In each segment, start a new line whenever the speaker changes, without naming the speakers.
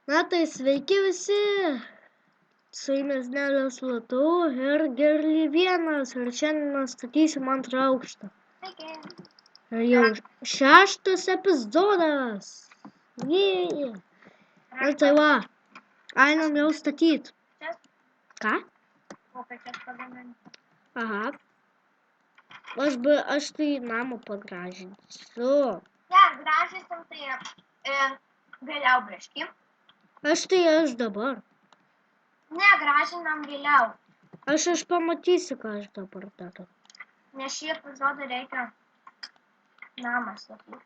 Na tai sveiki visi. Su jumis Nelis Latu ir Gerly 1 ir šiandien mes statysim antrą aukštą.
Sveiki.
Ir jau 6 epizodas. Jėj. Na tai va, einam jau statyt. Ką?
Kopėčias pagaminti.
Aha. Aš tai namą pagražinsiu.
Ja, gražysim tai vėliau biškį.
Aš dabar.
Ne, gražinam vėliau.
Aš pamatysiu, ką aš dabar darau.
Nes šį epizodą reikia namą statyti.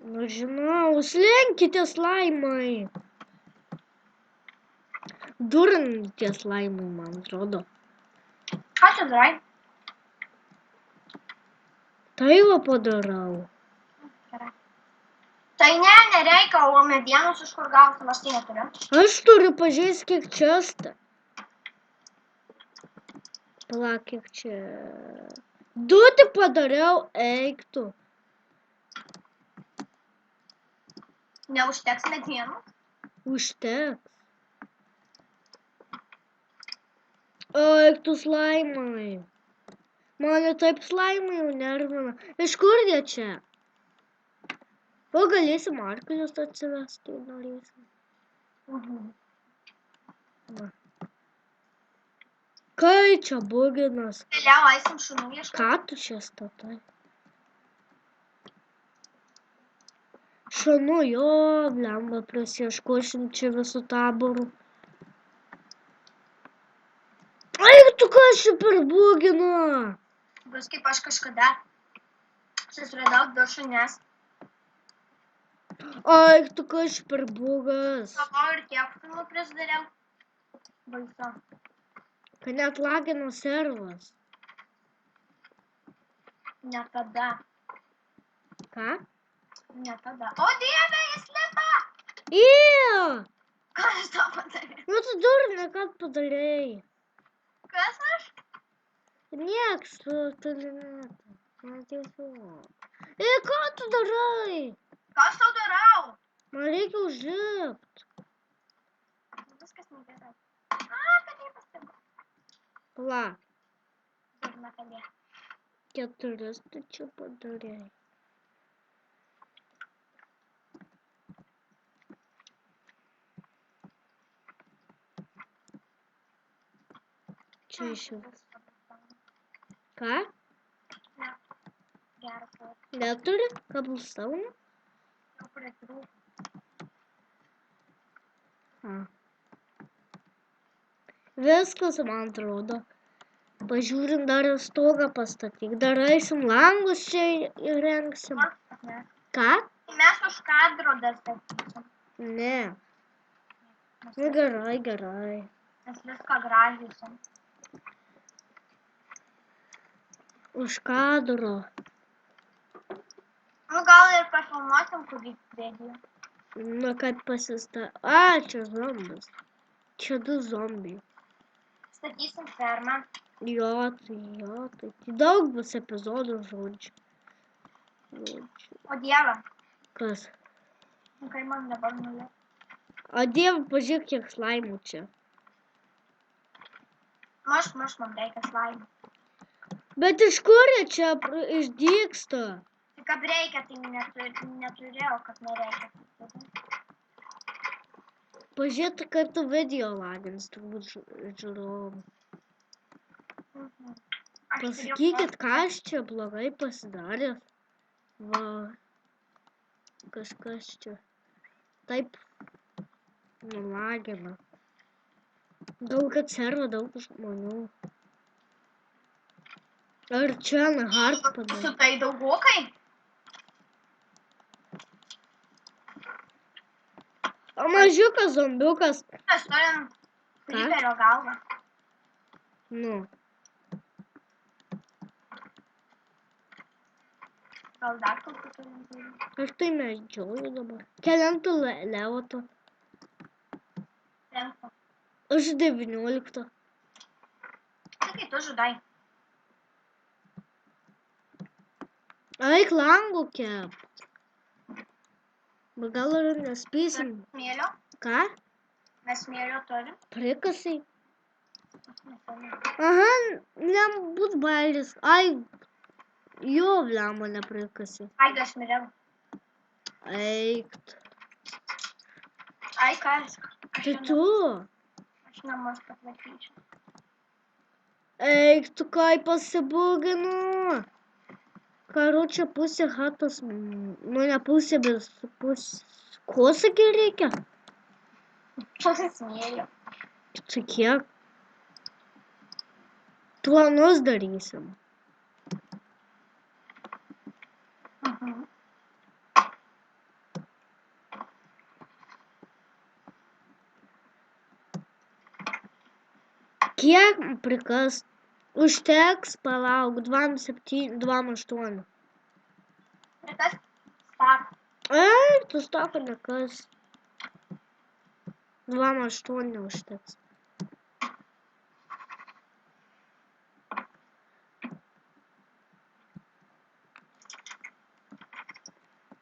Nu žinau, slenkitės laimai. Durintės laimai, man atrodo.
Ką tu darai?
Tai va padarau.
Gerai. Tai nereikia, o medienos iš kur gauti, aš tai neturiu.
Aš turiu pažiūrėti, kiek čia sta. Palauk, kiek čia. 2 tik padariau, eik tu.
Neužteks medienos?
Užteks. Eik tu slaimai. Mane taip slaimai jau nervina. Iš kur jie čia? O galėsim arklius atsivesti, norėsim. Va. Kai čia buginas?
Vėliau eisim šunų ieškoti.
Ką tu čia statai? Šunų jo, blemba, prasieškošim čia visų taborų. Eik tu, kas čia per bugina?
Bus kaip aš kažkada susiradau 2 šunis.
Eik tu, kas čia per bugas?
Galvoju ir tiek šunų prisidariau. Baisu.
Kad net lagino servas.
Ne tada.
Ką?
Ne tada. O Dieve, jis lipa!
Įjo!
Ką aš tau padariau?
Nu tu durne, ką padarei?
Kas aš?
Nieks, tu nemetai. Man tiesiog. Ką tu darai?
Ką aš tau darau?
Man reikia užlipt.
Viskas negerai. Kad jį pasigo.
Pala,
Durna kalė.
4 tu čia padarei. Čia iš jau. Ką?
Ne. Gerą po.
Neturi kabulstauną?
Jau pritrūk.
Viskas, man atrodo. Pažiūrim, dar ir stogą pastatyk. Dar eisim langus čia įrengsim.
Ne.
Ką?
Mes už kadro dar statysim.
Ne. Nu gerai, gerai.
Mes viską gražysim.
Už kadro.
Nu gal ir pafilmuosim kurį video.
Na, kad čia zombis. Čia 2 zombiai.
Statysim fermą.
Jo, tai daug bus epizodų žodžiu.
O Dieve.
Kas?
Nu kai man dabar nuėjo.
O Dieve, pažiūrėk, kiek slaimų čia.
Maž man reikia slaimų.
Bet iš kur jie čia išdygsta?
Tai kad reikia, tai neturėjau, kad nereikia.
Pažiūrėk, kaip tu video lagins, turbūt žiūrovom. Pasakykit, ką aš čia blogai pasidaręs. Va. Kažkas čia. Taip. Nulagina. Daug atsirado daug žmonių. Ar čia hard padarė?
Su tai daugokai?
O mažiukas zombiukas.
Mes turim kryperio galvą.
Nu.
Gal dar kokį turim?
Aš tai medžioju dabar. Kelintų levoto.
5.
Aš 19.
Tai kai tu žudai.
Eik langų kept. Bet gal ir nespėsim.
Smėlio?
Ką?
Mes smėlio turim.
Prikasai? Aha, nebus bairis. Ai, jo vlemą neprikasai.
Ai, aš smėliau.
Eikt.
Ai, kas?
Tai tu.
Aš namus patvarkyčiau.
Eik, tu kai pasibuginu. Karočią pusę hatos, nu ne pusę, bet pusę. Ko sakai reikia?
Smėlio.
Tai kiek? Planus darysim. Kiek prikas? Užteks, palauk, 2,7, 2,8.
Prikas stak.
Ei, tu stako nekas. 2,8 užteks.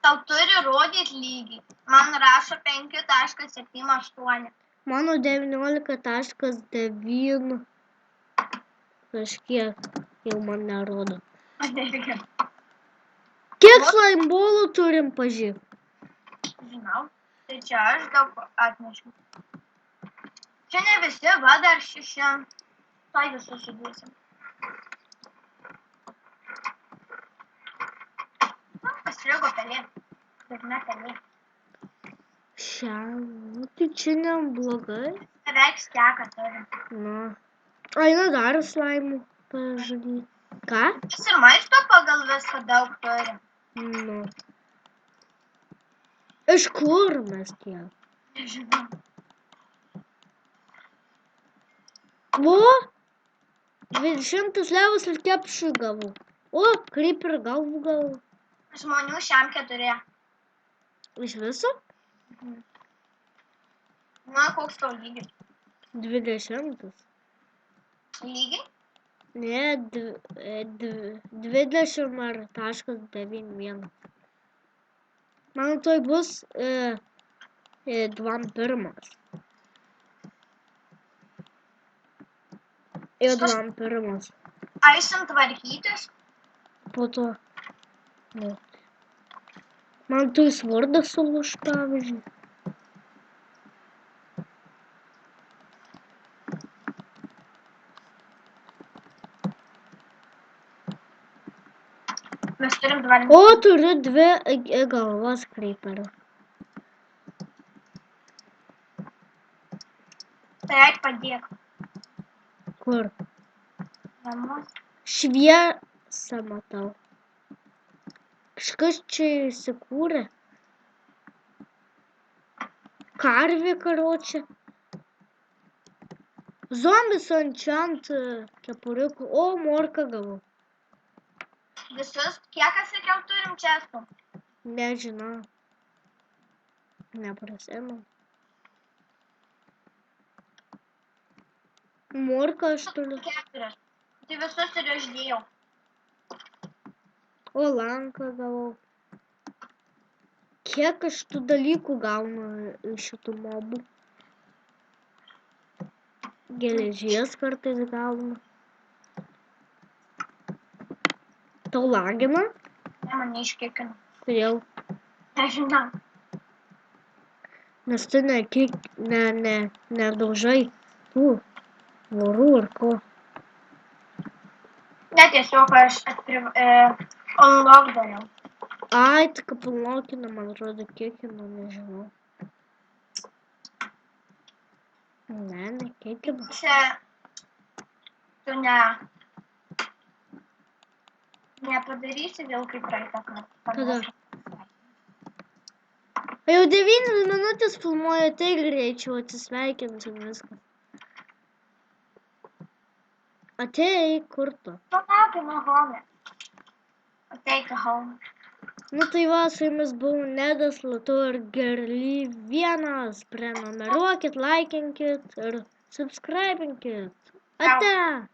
Tau turi rodyti lygį. Man rašo 5,78.
Mano 19,9 kažkiek jau man nerodo. Kiek slaimbolų turim pažiūrėk?
Žinau. Tai čia aš daug atnešiu. Čia ne visi, va dar 6. Tai visus sudėsim. Pasiligo pelė. Dažna pelė.
Nu, tai čia neblogai.
Beveik steką turim.
Nu. Aina dar slaimų pažadyti. Ką?
Jis ir maisto pagal viską daug turi.
Nu. Iš kur mes tiek?
Nežinau.
O! 200 levas ir kepšų gavau. O, kaip ir galvų gavau.
Žmonių šiam 4.
Iš viso?
Na, koks tau lygis?
20.
Lygiai?
Ne, 20 ar .91. Man toj bus 21. Ir 21.
Aisim tvarkytis?
Po to. Nu. Man toj vardas sulūž, pavyzdžiui.
Mes turim 2.
O, turiu 2 galvos kreiperių.
Tai eik padėk.
Kur?
Namus.
Šviesą matau. Kažkas čia įsikūrė. Karvė, karočią. Zombis ančiant kepuriukų. O, morką gavau.
Visus, kiek sakiau, turim čestų?
Nežinau. Neprasėmau. Morką aš turiu.
4. Tai visus ir išdėjau.
O, lanką gavau. Kiek aš tų dalykų gaunu iš šitų mobų? Geležies kartais gaunu. Tau lagina?
Ne, man neiškikina.
Kodėl?
Nežinau.
Nes tu nedaužai tų vorų ar ko.
Ne, tiesiog aš unlock dariau.
Ai, tik unlockina, man atrodo, kiekino, nežinau. Ne, kiekino.
Čia tu nepadarysi vėl kaip praeitą kartą.
Kada? Jau 9 minutės filmuoju, tai greičiau atsisveikinti viską. Atėjai, kur tu?
Palaukime nuo home. Ateik home.
Nu tai va, su jumis buvau Nedas, Latu ir Gerlyvienas. Prenumeruokit, laikinkit ir subscribinkit. Ate!